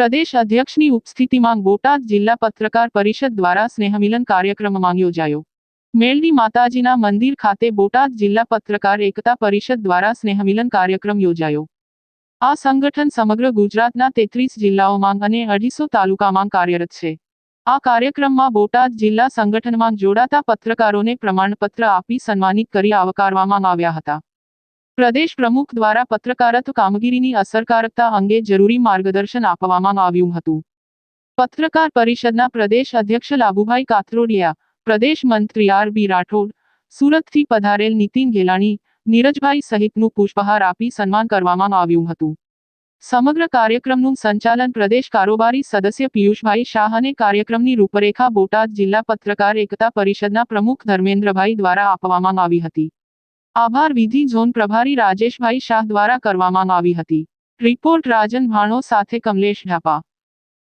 પ્રદેશ અધ્યક્ષની ઉપસ્થિતિમાં બોટાદ જિલ્લા પત્રકાર પરિષદ દ્વારા સ્નેહમિલન કાર્યક્રમમાં યોજાયો. મેલડી માતાજીના મંદિર ખાતે બોટાદ જિલ્લા પત્રકાર એકતા પરિષદ દ્વારા સ્નેહમિલન કાર્યક્રમ યોજાયો. આ સંગઠન સમગ્ર ગુજરાતના 33 જિલ્લાઓમાં અને 250 તાલુકામાં કાર્યરત છે. આ કાર્યક્રમમાં બોટાદ જિલ્લા સંગઠનમાં જોડાતા પત્રકારોને પ્રમાણપત્ર આપી સન્માનિત કરી આવકારવામાં આવ્યા હતા. પ્રદેશ પ્રમુખ દ્વારા પત્રકારત્વ કામગીરીની અસરકારકતા અંગે જરૂરી માર્ગદર્શન આપવામાં આવ્યું હતું. પત્રકાર પરિષદના પ્રદેશ અધ્યક્ષ લાભુભાઈ કાથરોડિયા, પ્રદેશ મંત્રી આર.બી. રાઠોડ, સુરતથી પધારેલ નીતિન ગેલાણી, નીરજભાઈ સહિતનું પુષ્પહાર આપી સન્માન કરવામાં આવ્યું હતું. સમગ્ર કાર્યક્રમનું સંચાલન પ્રદેશ કારોબારી સદસ્ય પિયુષભાઈ શાહ અને કાર્યક્રમની રૂપરેખા બોટાદ જિલ્લા પત્રકાર એકતા પરિષદના પ્રમુખ ધર્મેન્દ્રભાઈ દ્વારા આપવામાં આવી હતી. આભાર વિધિ ઝોન પ્રભારી રાજેશભાઈ શાહ દ્વારા કરવામાં આવી હતી. રિપોર્ટ રાજન ભાણો સાથે કમલેશ ઢાપા.